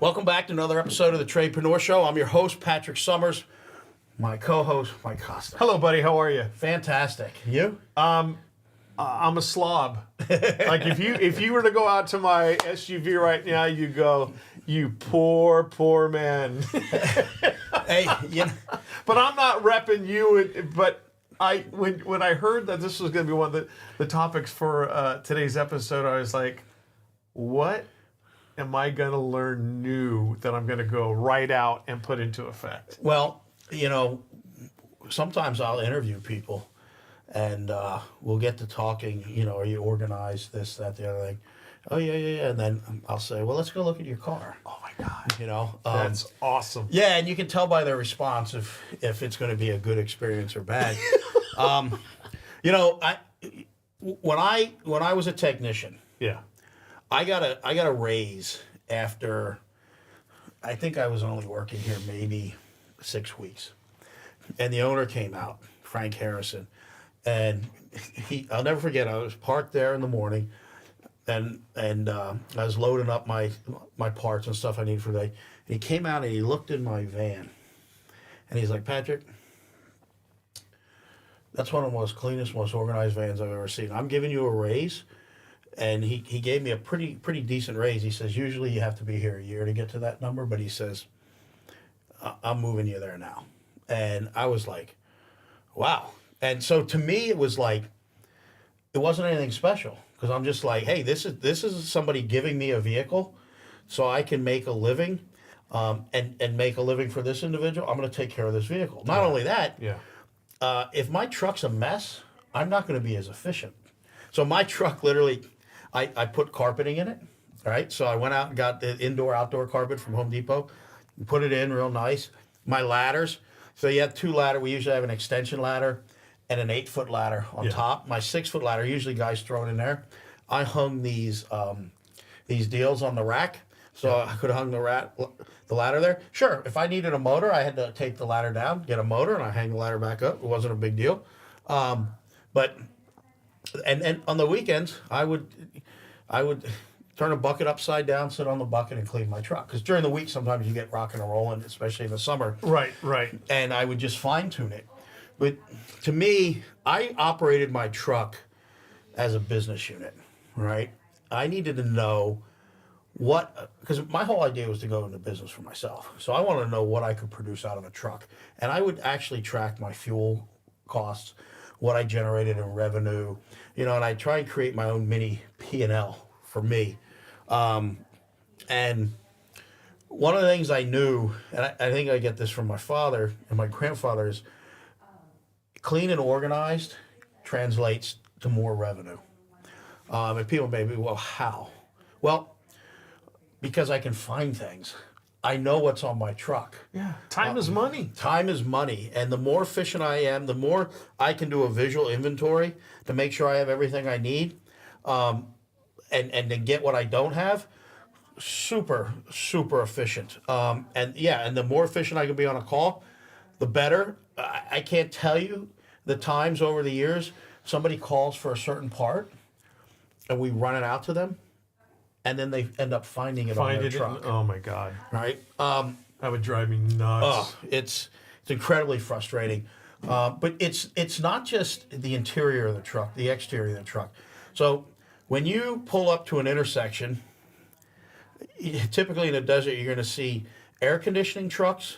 Welcome back to another episode of the Tradepreneur Show. I'm your host, Patrick Summers. My co-host, Mike Costa. Hello, buddy. How are you? Fantastic. You? I'm a slob. Like if you were to go out to my SUV right now, you go, you poor man. Hey, you know, But I'm not repping you. But when I heard that this was going to be one of the topics for today's episode, I was like, what am I going to learn new that I'm going to go right out and put into effect? well, you know, sometimes I'll interview people and we'll get to talking, you know, are you organized, this, that, the other thing. Oh, yeah. And then I'll say, well, let's go look at your car. Oh, my God. You know? That's awesome. Yeah, and you can tell by their response if it's going to be a good experience or bad. You know, when I was a technician, Yeah. I got a raise after, I think I was only working here maybe 6 weeks, and the owner came out, Frank Harrison, and I'll never forget. I was parked there in the morning, and I was loading up my parts and stuff I need for the day. And he came out and he looked in my van, and he's like, Patrick, that's one of the most cleanest, most organized vans I've ever seen. I'm giving you a raise. And he gave me a pretty decent raise. He says, usually you have to be here a year to get to that number. But he says, I'm moving you there now. And I was like, wow. And so to me, it was like, it wasn't anything special. Because I'm just like, hey, this is somebody giving me a vehicle so I can make a living and make a living for this individual. I'm going to take care of this vehicle. Not only that, if my truck's a mess, I'm not going to be as efficient. So my truck literally, I put carpeting in it, all right? So I went out and got the indoor-outdoor carpet from Home Depot, and put it in real nice. My ladders, so you have 2 ladders. We usually have an extension ladder and an 8-foot ladder on top. My 6-foot ladder, usually guys throw it in there. I hung these deals on the rack, so I could have hung the ladder there. Sure, if I needed a motor, I had to take the ladder down, get a motor, and I hang the ladder back up. It wasn't a big deal. But... And on the weekends, I would turn a bucket upside down, sit on the bucket, and clean my truck. Because during the week, sometimes you get rocking and rolling, especially in the summer. Right. And I would just fine tune it. But to me, I operated my truck as a business unit, right? I needed to know because my whole idea was to go into business for myself. So I wanted to know what I could produce out of a truck. And I would actually track my fuel costs, what I generated in revenue, you know, and I try and create my own mini P&L for me. And one of the things I knew, and I think I get this from my father and my grandfather, is clean and organized translates to more revenue. And people may be, well, how? Well, because I can find things. I know what's on my truck. Yeah. Time is money. Time is money. And the more efficient I am, the more I can do a visual inventory to make sure I have everything I need. And then get what I don't have. Super efficient. And the more efficient I can be on a call, the better. I can't tell you the times over the years somebody calls for a certain part and we run it out to them. And then they end up finding it on their truck. Oh my God! Right? That would drive me nuts. It's incredibly frustrating. But it's not just the interior of the truck, the exterior of the truck. So when you pull up to an intersection, typically in the desert, you're going to see air conditioning trucks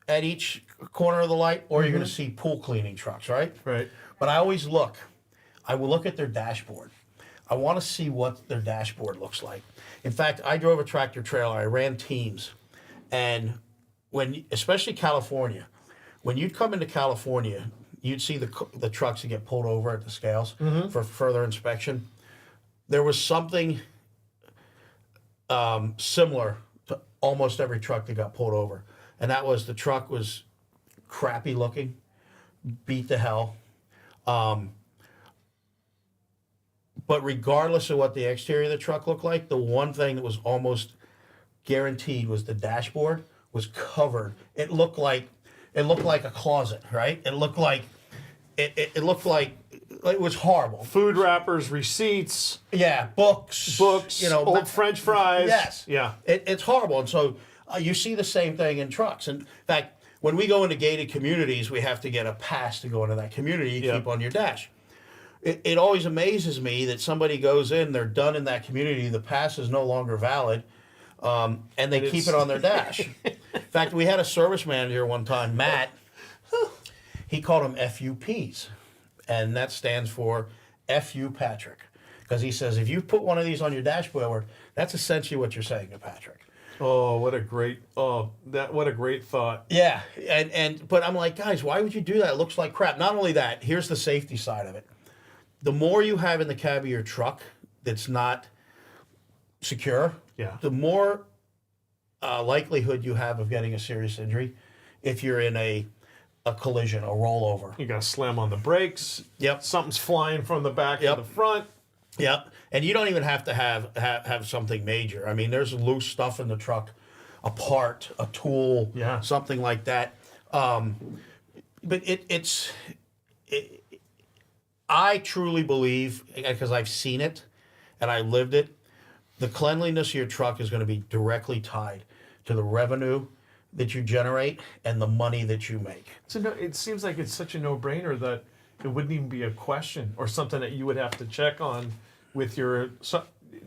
at each corner of the light, or you're going to see pool cleaning trucks, right? Right. But I will look at their dashboard. I want to see what their dashboard looks like. In fact, I drove a tractor trailer. I ran teams. And especially California, when you'd come into California, you'd see the trucks that get pulled over at the scales for further inspection. There was something similar to almost every truck that got pulled over. And that was the truck was crappy looking, beat to hell. But regardless of what the exterior of the truck looked like, the one thing that was almost guaranteed was the dashboard was covered. It looked like a closet, right? It looked like it was horrible. Food wrappers, receipts, Yeah, books, old French fries. Yes. Yeah. It's horrible. And so you see the same thing in trucks. And in fact, when we go into gated communities, we have to get a pass to go into that community you keep on your dash. It always amazes me that somebody goes in, they're done in that community, the pass is no longer valid, and they keep it on their dash. In fact, we had a service manager one time, Matt, he called them FUPs, and that stands for FU Patrick. Because he says, if you put one of these on your dashboard, that's essentially what you're saying to Patrick. Oh, what a great thought. Yeah, but I'm like, guys, why would you do that? It looks like crap. Not only that, here's the safety side of it. The more you have in the cab of your truck that's not secure, the more likelihood you have of getting a serious injury if you're in a collision, a rollover. You got to slam on the brakes. Yep. Something's flying from the back to the front. Yep. And you don't even have to have something major. I mean, there's loose stuff in the truck, a part, a tool, something like that. But I truly believe, because I've seen it and I lived it, the cleanliness of your truck is going to be directly tied to the revenue that you generate and the money that you make. So no, it seems like it's such a no-brainer that it wouldn't even be a question or something that you would have to check on with your,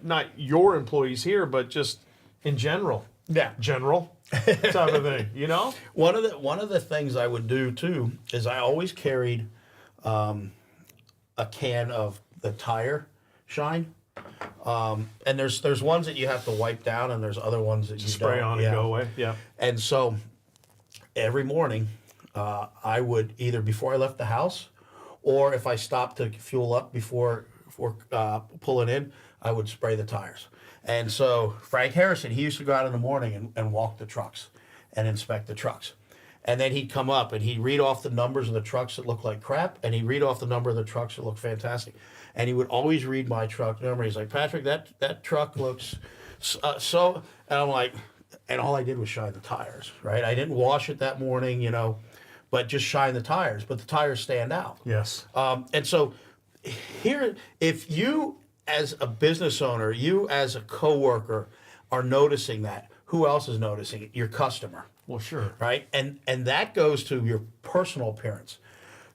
not your employees here, but just in general. Yeah. General type of thing, you know? One of the things I would do too is I always carried a can of the tire shine. And there's ones that you have to wipe down, and there's other ones that you spray don't. on and go away. Yeah. And so every morning, I would either before I left the house, or if I stopped to fuel up before pulling in, I would spray the tires. And so Frank Harrison, he used to go out in the morning and walk the trucks and inspect the trucks. And then he'd come up and he'd read off the numbers of the trucks that look like crap, and he'd read off the number of the trucks that look fantastic. And he would always read my truck number. He's like, Patrick, that truck looks so. And I'm like, and all I did was shine the tires, right? I didn't wash it that morning, but just shine the tires. But the tires stand out. Yes. And so here, if you as a business owner, you as a coworker are noticing that, who else is noticing it? Your customer. Well, sure. Right? And that goes to your personal appearance.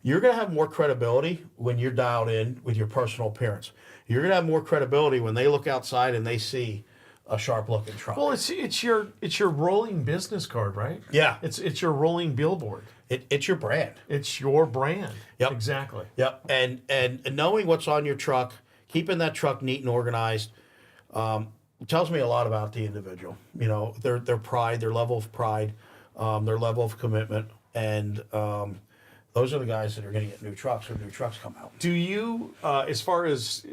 You're going to have more credibility when you're dialed in with your personal appearance. You're going to have more credibility when they look outside and they see a sharp-looking truck. Well, it's your rolling business card, right? Yeah. It's your rolling billboard. It's your brand. It's your brand. Yep. Exactly. Yep. And knowing what's on your truck, keeping that truck neat and organized, tells me a lot about the individual. Their pride, their level of pride, their level of commitment, and those are the guys that are going to get new trucks when new trucks come out. Do you, as far as,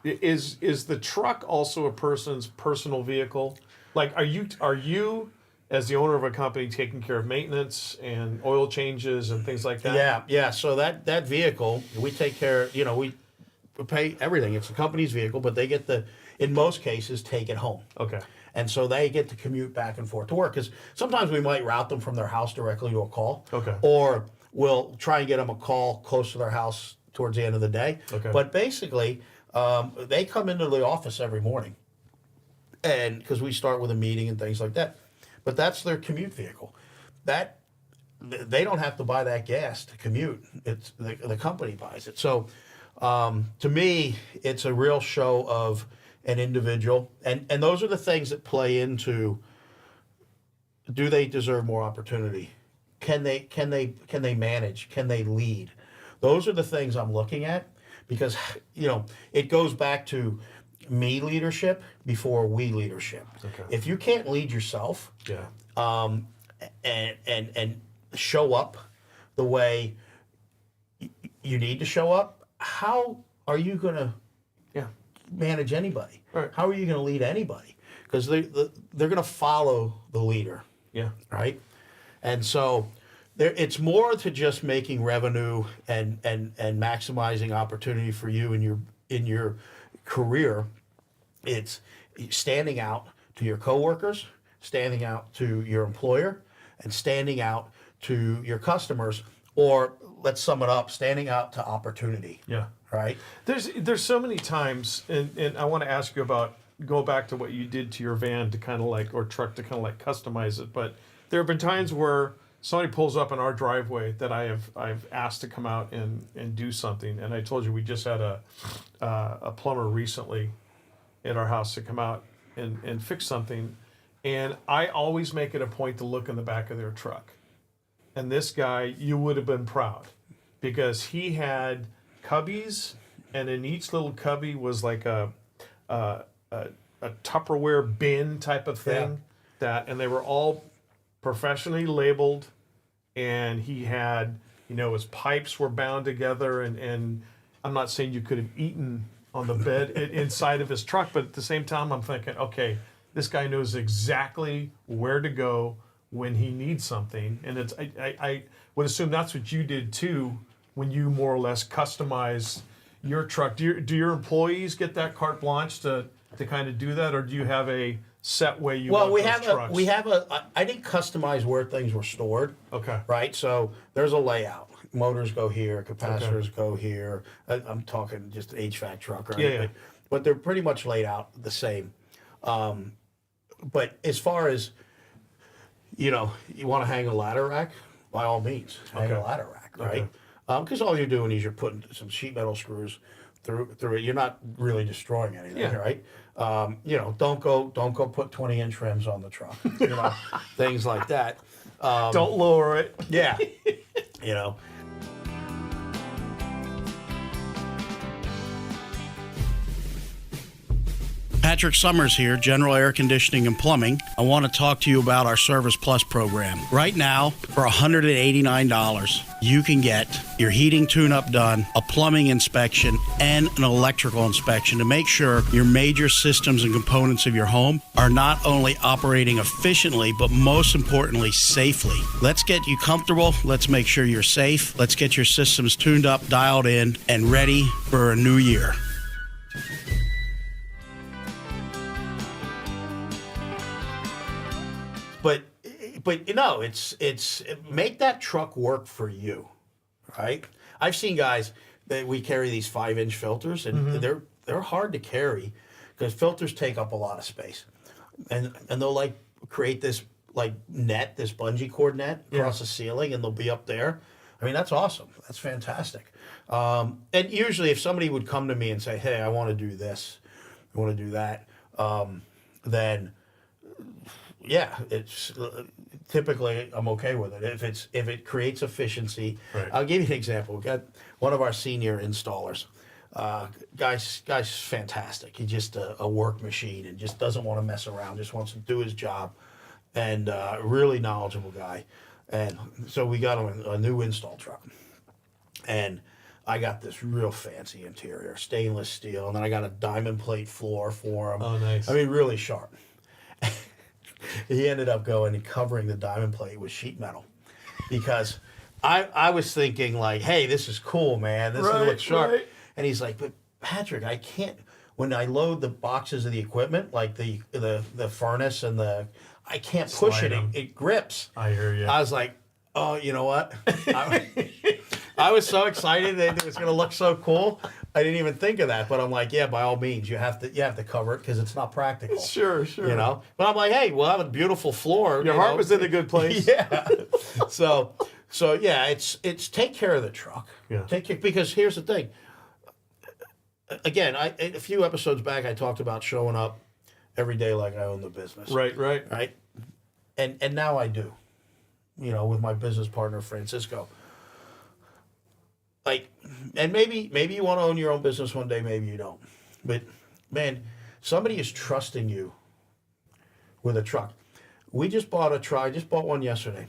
is the truck also a person's personal vehicle? Like, are you as the owner of a company taking care of maintenance and oil changes and things like that? Yeah. So that vehicle, we take care. We pay everything. It's the company's vehicle, but they get in most cases, take it home. Okay. And so they get to commute back and forth to work, because sometimes we might route them from their house directly to a call. Okay. Or we'll try and get them a call close to their house towards the end of the day. Okay. But basically, they come into the office every morning, and because we start with a meeting and things like that. But that's their commute vehicle. That they don't have to buy that gas to commute. It's the company buys it. So to me, it's a real show of an individual, and those are the things that play into, do they deserve more opportunity? Can they manage? Can they lead? Those are the things I'm looking at, because it goes back to me leadership before we leadership. Okay. If you can't lead yourself, and show up the way you need to show up, how are you going to manage anybody? Right. How are you going to lead anybody? Because they're going to follow the leader. Yeah. Right. And so it's more to just making revenue and maximizing opportunity for you in your career. It's standing out to your coworkers, standing out to your employer, and standing out to your customers or let's sum it up, standing out to opportunity. Yeah. Right? There's so many times, and I want to ask you about, go back to what you did to your van to kind of like, or truck to kind of like customize it. But there have been times where somebody pulls up in our driveway that I've asked to come out and do something. And I told you we just had a plumber recently at our house to come out and fix something. And I always make it a point to look in the back of their truck. And this guy, you would have been proud, because he had cubbies, and in each little cubby was like a Tupperware bin type of thing, and they were all professionally labeled, and he had, his pipes were bound together, and I'm not saying you could have eaten on the bed inside of his truck, but at the same time I'm thinking, okay, this guy knows exactly where to go when he needs something, and I would assume that's what you did too, when you more or less customized your truck. Do your employees get that carte blanche to kind of do that, or do you have a set way you want those trucks? I didn't customize where things were stored. Okay. Right? So there's a layout. Motors go here, capacitors go here. I'm talking just an HVAC truck, right? Yeah. But they're pretty much laid out the same. But as far as, you want to hang a ladder rack, by all means, hang a ladder rack, right? Because all you're doing is you're putting some sheet metal screws through it. You're not really destroying anything, right? Don't go put 20-inch rims on the truck. Things like that. Don't lower it. Yeah. Patrick Summers here, General Air Conditioning and Plumbing. I want to talk to you about our Service Plus program. Right now, for $189, you can get your heating tune-up done, a plumbing inspection, and an electrical inspection to make sure your major systems and components of your home are not only operating efficiently, but most importantly, safely. Let's get you comfortable. Let's make sure you're safe. Let's get your systems tuned up, dialed in, and ready for a new year. But it's make that truck work for you, right? I've seen guys that we carry these 5-inch filters, and they're hard to carry because filters take up a lot of space, and they'll like create this like net, this bungee cord net across the ceiling, and they'll be up there. I mean, that's awesome. That's fantastic. And usually, if somebody would come to me and say, "Hey, I want to do this, I want to do that," then yeah, it's typically I'm okay with it. If it creates efficiency, I'll give you an example. We got one of our senior installers, guy's fantastic. He's just a work machine and just doesn't want to mess around. Just wants to do his job, and really knowledgeable guy. And so we got him a new install truck, and I got this real fancy interior, stainless steel, and then I got a diamond plate floor for him. Oh, nice. I mean, really sharp. He ended up going and covering the diamond plate with sheet metal, because I was thinking like, hey, this is cool, man. This looks sharp. Right. And he's like, but Patrick, I can't. When I load the boxes of the equipment, like the furnace and I can't push it. It grips. I hear you. I was like, oh, you know what? I was so excited that it was going to look so cool. I didn't even think of that, but I'm like, yeah, by all means, you have to cover it because it's not practical. Sure. But I'm like, hey, we'll have a beautiful floor. Your heart was in a good place. Yeah. So yeah, it's take care of the truck. Yeah. Take care, because here's the thing. Again, a few episodes back, I talked about showing up every day like I own the business. Right. And now I do. With my business partner Francisco. Like, and maybe you want to own your own business one day, maybe you don't. But man, somebody is trusting you with a truck. We just bought a truck. I just bought one yesterday,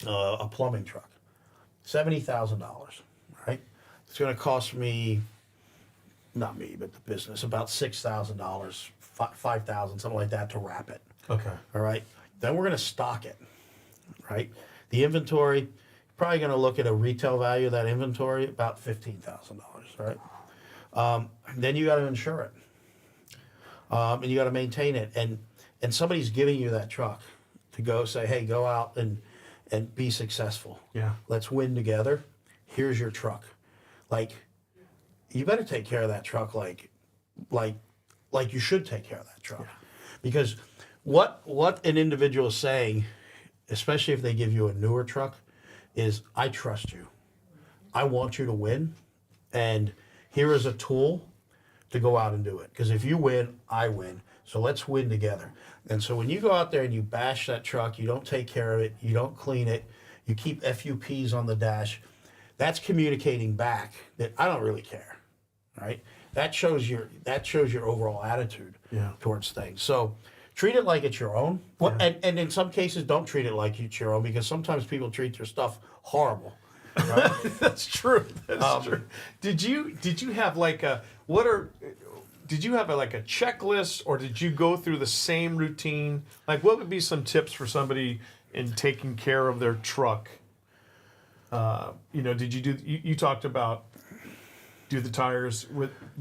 a plumbing truck, $70,000. Right? It's going to cost me, not me, but the business, about $6,000, $5,000, something like that, to wrap it. Okay. All right. Then we're going to stock it. Right. The inventory. Probably going to look at a retail value of that inventory, about $15,000, right? Then you got to insure it, and you got to maintain it, and somebody's giving you that truck to go say, hey, go out and and be successful. Yeah. Let's win together. Here's your truck. Like, you better take care of that truck like you should take care of that truck. Because what an individual is saying, especially if they give you a newer truck, is I trust you. I want you to win, and here is a tool to go out and do it. Because if you win, I win. So let's win together. And so when you go out there and you bash that truck, you don't take care of it, you don't clean it, you keep FUPs on the dash, that's communicating back that I don't really care, right? That shows your overall attitude towards things. So treat it like it's your own. Well, and in some cases, don't treat it like it's your own, because sometimes people treat their stuff horrible. Right? That's true. That's true. Did you have like a did you have like a checklist, or did you go through the same routine? Like, what would be some tips for somebody in taking care of their truck? Did you do? You talked about do the tires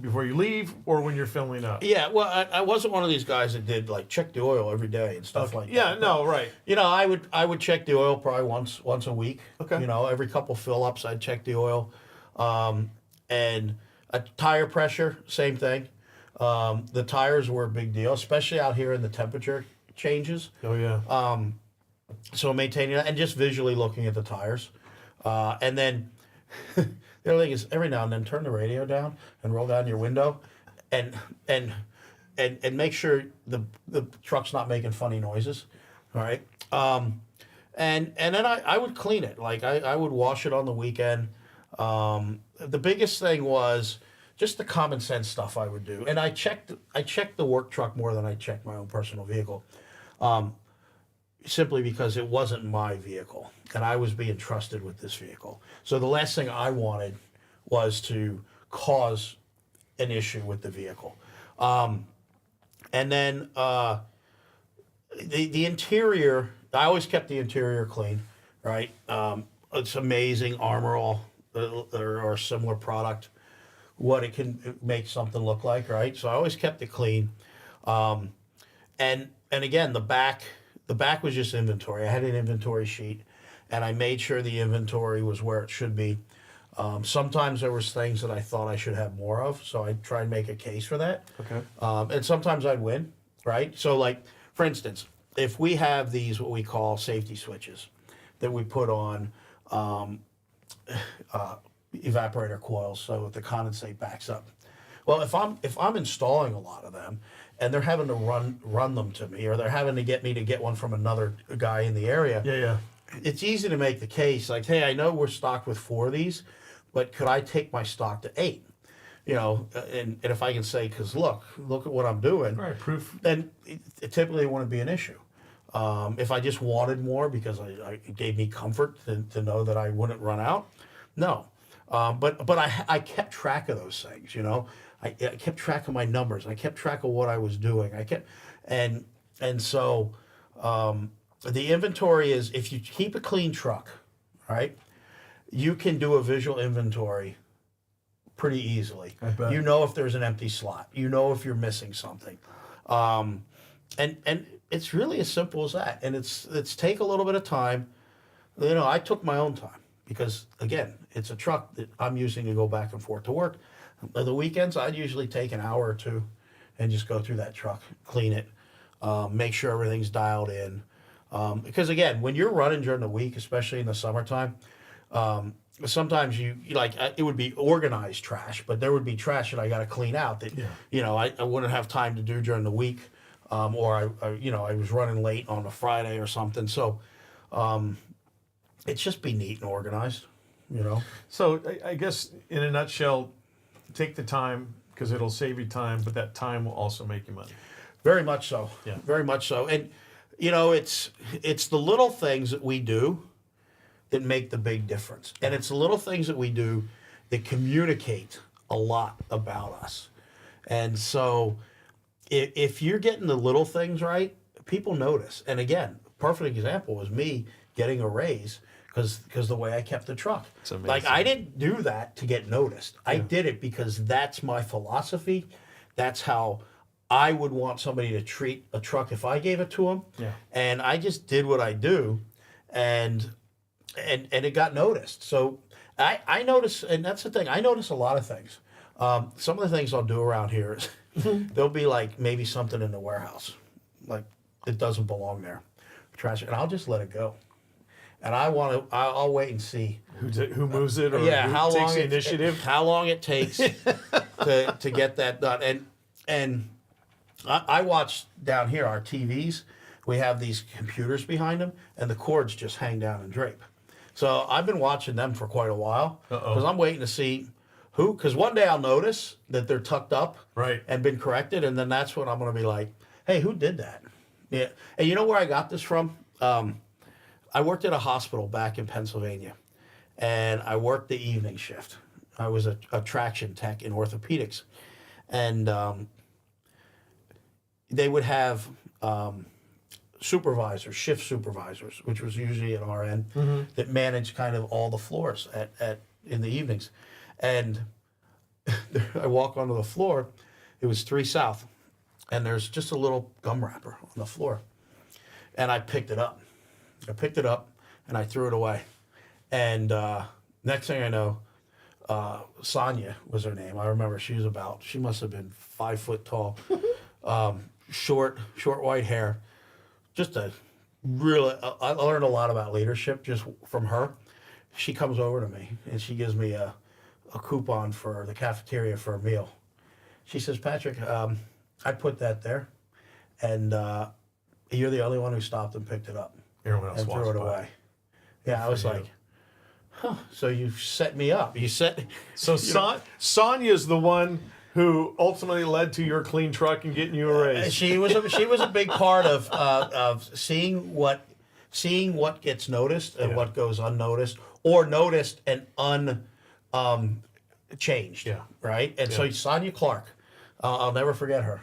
before you leave or when you're filling up. Yeah, well, I wasn't one of these guys that did like check the oil every day and stuff like that. Yeah, no, right. I would check the oil probably once a week. Okay. Every couple fill ups I'd check the oil, and a tire pressure, same thing. The tires were a big deal, especially out here in the temperature changes. Oh yeah. So maintaining that and just visually looking at the tires, and then. The other thing is every now and then turn the radio down and roll down your window, and make sure the truck's not making funny noises, all right? And then I would clean it. Like I would wash it on the weekend. The biggest thing was just the common sense stuff I would do, and I checked the work truck more than I checked my own personal vehicle, simply because it wasn't my vehicle and I was being trusted with this vehicle. So the last thing I wanted was to cause an issue with the vehicle. And then the interior, I always kept the interior clean, right? It's amazing, Armor All or a similar product, what it can make something look like, right? So I always kept it clean. And again, the back was just inventory. I had an inventory sheet, and I made sure the inventory was where it should be. Sometimes there was things that I thought I should have more of, so I'd try and make a case for that. Okay. And sometimes I'd win, right? So like, for instance, if we have these, what we call safety switches that we put on evaporator coils so the condensate backs up. Well, if I'm installing a lot of them and they're having to run them to me, or they're having to get me to get one from another guy in the area, Yeah. it's easy to make the case like, hey, I know we're stocked with 4 of these, but could I take my stock to 8? And if I can say, because look at what I'm doing, Right, proof. then it typically wouldn't be an issue. If I just wanted more because it gave me comfort to know that I wouldn't run out, no. But I kept track of those things, I kept track of my numbers. I kept track of what I was doing. So the inventory is, if you keep a clean truck, right, you can do a visual inventory pretty easily. I bet. If there's an empty slot. If you're missing something. And it's really as simple as that. And it's take a little bit of time. I took my own time because, again, it's a truck that I'm using to go back and forth to work. The weekends, I'd usually take an hour or 2 and just go through that truck, clean it, make sure everything's dialed in. Because, again, when you're running during the week, especially in the summertime, sometimes it would be organized trash, but there would be trash that I got to clean out that, I wouldn't have time to do during the week. Or I was running late on a Friday or something. So it's just be neat and organized, So I guess in a nutshell, take the time because it'll save you time, but that time will also make you money. Very much so. Yeah. Very much so. And it's the little things that we do that make the big difference. And it's the little things that we do that communicate a lot about us. And so if you're getting the little things right, people notice. And again, perfect example was me getting a raise because the way I kept the truck. It's amazing. Like, I didn't do that to get noticed. I did it because that's my philosophy. That's how I would want somebody to treat a truck if I gave it to them. Yeah. And I just did what I do. And and it got noticed. So I notice, and that's the thing. I notice a lot of things. Some of the things I'll do around here is there'll be like maybe something in the warehouse, like it doesn't belong there, trash, and I'll just let it go. And I'll wait and see Who moves it or how who takes long the initiative? how long it takes to get that done. And I watch down here our TVs. We have these computers behind them, and the cords just hang down and drape. So I've been watching them for quite a while because I'm waiting to see who. Because one day I'll notice that they're tucked up Right. and been corrected, and then that's when I'm going to be like, "Hey, who did that?" Yeah. And you know where I got this from? I worked at a hospital back in Pennsylvania, and I worked the evening shift. I was a traction tech in orthopedics, and they would have supervisors, shift supervisors, which was usually an RN, that managed kind of all the floors at in the evenings. And I walk onto the floor, it was 3 South, and there's just a little gum wrapper on the floor. And I picked it up. And I threw it away. And next thing I know, Sonia was her name. I remember she must have been 5 foot tall, short white hair. Just I learned a lot about leadership just from her. She comes over to me and she gives me a coupon for the cafeteria for a meal. She says, "Patrick, I put that there, and you're the only one who stopped and picked it up Everyone else and walks threw it by. away." Yeah, I was you. like, "Huh? So you set me up? You set?" So Sonia's the one who ultimately led to your clean truck and getting you a raise. She was a big part of seeing what gets noticed and what goes unnoticed, or noticed and changed. Yeah. Right. And so Sonia Clark, I'll never forget her.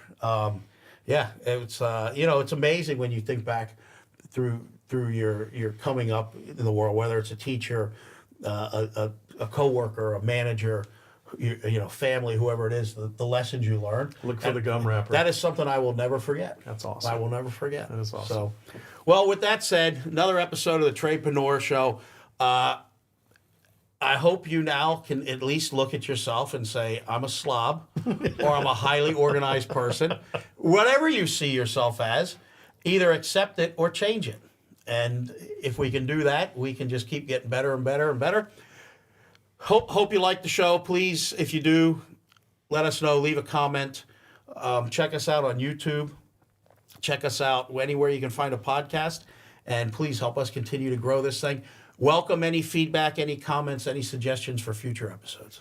It's it's amazing when you think back through your coming up in the world, whether it's a teacher, a coworker, a manager, family, whoever it is, the lessons you learn. Look for the gum wrapper. That is something I will never forget. That's awesome. I will never forget. That is awesome. So, well, with that said, another episode of the Tradepreneur Show. I hope you now can at least look at yourself and say, "I'm a slob," or "I'm a highly organized person." Whatever you see yourself as, either accept it or change it. And if we can do that, we can just keep getting better and better and better. Hope you like the show. Please, if you do, let us know. Leave a comment. Check us out on YouTube. Check us out anywhere you can find a podcast. And please help us continue to grow this thing. Welcome any feedback, any comments, any suggestions for future episodes.